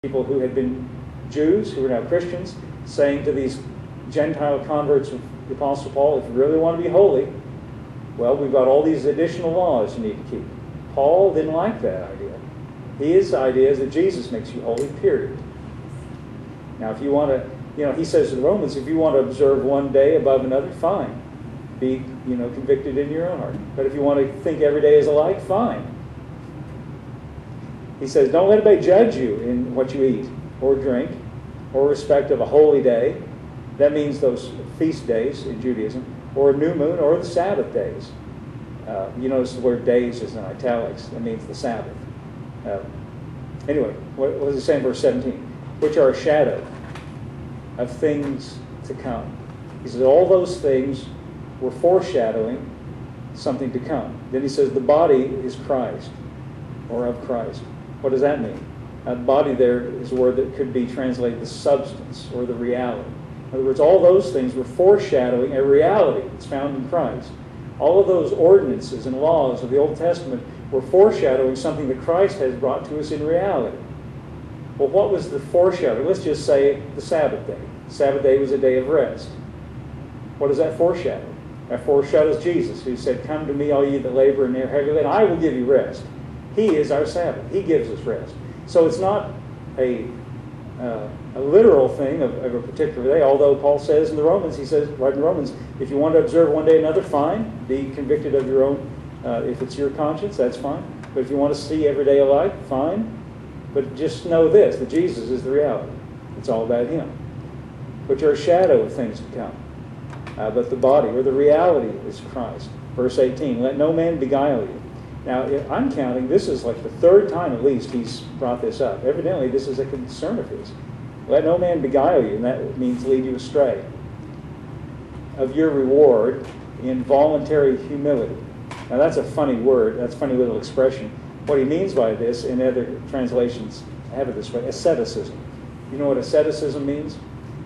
people who had been Jews, who were now Christians, saying to these Gentile converts of the Apostle Paul, if you really want to be holy, well, we've got all these additional laws you need to keep. Paul didn't like that idea. His idea is that Jesus makes you holy, period. Now, if you want to, he says to the Romans, if you want to observe one day above another, fine. Be, convicted in your own heart. But if you want to think every day is alike, fine. He says, don't let anybody judge you in what you eat or drink or respect of a holy day. That means those feast days in Judaism, or a new moon, or the Sabbath days. You notice the word days is in italics. That means the Sabbath. Anyway, what does it say in verse 17? Which are a shadow of things to come. He says all those things were foreshadowing something to come. Then he says the body is Christ, or of Christ. What does that mean? Body there is a word that could be translated the substance or the reality. In other words, all those things were foreshadowing a reality that's found in Christ. All of those ordinances and laws of the Old Testament were foreshadowing something that Christ has brought to us in reality. Well, what was the foreshadowing? Let's just say the Sabbath day. The Sabbath day was a day of rest. What does that foreshadow? That foreshadows Jesus, who said, come to me, all ye that labor and are heavy laden, I will give you rest. He is our Sabbath. He gives us rest. So it's not a literal thing of a particular day, although Paul says in the Romans, he says right in Romans, if you want to observe one day another, fine. Be convicted of your own, if it's your conscience, that's fine. But if you want to see every day alike, fine. But just know this, that Jesus is the reality. It's all about Him. Which are a shadow of things to come. But the body, or the reality, is Christ. Verse 18, let no man beguile you. Now, I'm counting, this is like the third time at least he's brought this up. Evidently, this is a concern of his. Let no man beguile you, and that means lead you astray, of your reward in voluntary humility. Now, that's a funny word. That's a funny little expression. What he means by this, in other translations, have it this way, asceticism. You know what asceticism means?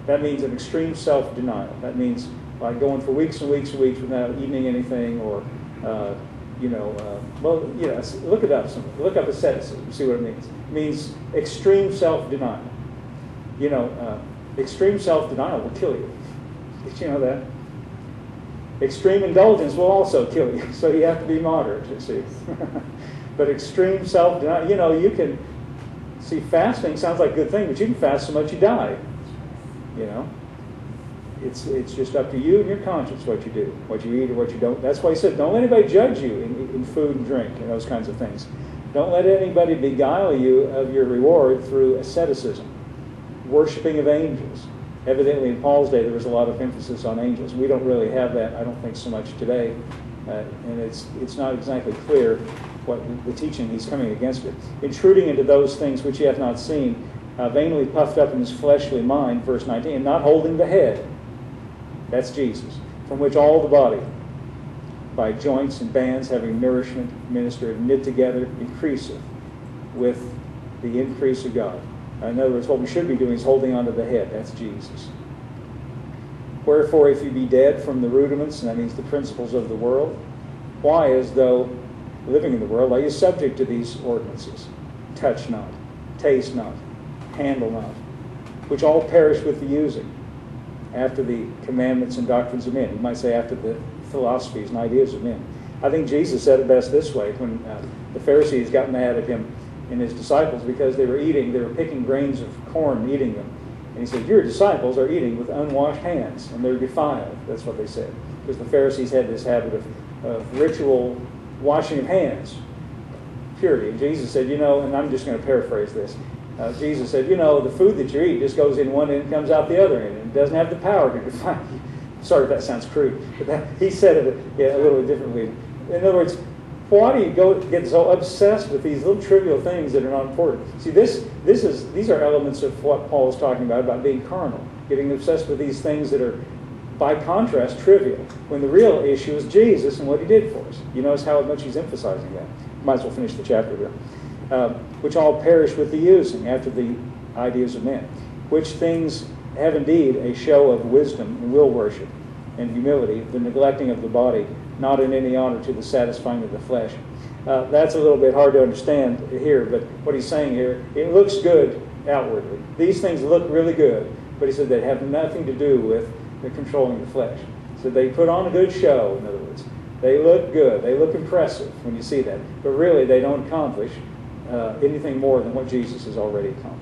That means an extreme self-denial. That means like going for weeks and weeks and weeks without eating anything, or look it up. Look up asceticism. See what it means. It means extreme self-denial. Extreme self-denial will kill you. Did you know that? Extreme indulgence will also kill you. So you have to be moderate, you see. But extreme self-denial, you can see fasting sounds like a good thing, but you can fast so much you die. It's just up to you and your conscience what you do, what you eat or what you don't. That's why he said, don't let anybody judge you in food and drink and those kinds of things. Don't let anybody beguile you of your reward through asceticism, worshiping of angels. Evidently, in Paul's day, there was a lot of emphasis on angels. We don't really have that, I don't think, so much today. And it's not exactly clear what the teaching he's coming against it. Intruding into those things which he hath not seen, vainly puffed up in his fleshly mind, verse 19, and not holding the head. That's Jesus, from which all the body, by joints and bands, having nourishment, ministered, knit together, increaseth with the increase of God. In other words, what we should be doing is holding on to the head. That's Jesus. Wherefore, if you be dead from the rudiments, and that means the principles of the world, why, as though living in the world, are you subject to these ordinances? Touch not, taste not, handle not, which all perish with the using, after the commandments and doctrines of men. You might say after the philosophies and ideas of men. I think Jesus said it best this way, when the Pharisees got mad at him and his disciples because they were picking grains of corn and eating them. And he said, your disciples are eating with unwashed hands, and they're defiled. That's what they said. Because the Pharisees had this habit of ritual washing of hands, purity. And Jesus said, and I'm just going to paraphrase this, Jesus said, the food that you eat just goes in one end and comes out the other end. And it doesn't have the power to define you. Sorry if that sounds crude. But he said it a little differently. In other words, why do you get so obsessed with these little trivial things that are not important? See, these are elements of what Paul is talking about being carnal. Getting obsessed with these things that are, by contrast, trivial. When the real issue is Jesus and what he did for us. You notice how much he's emphasizing that. Might as well finish the chapter here. Which all perish with the using, after the ideas of men, which things have indeed a show of wisdom and will worship and humility, the neglecting of the body, not in any honor to the satisfying of the flesh. That's a little bit hard to understand here, but what he's saying here, it looks good outwardly. These things look really good, but he said they have nothing to do with the controlling the flesh. So they put on a good show, in other words. They look good. They look impressive when you see that. But really, they don't accomplish anything more than what Jesus has already accomplished.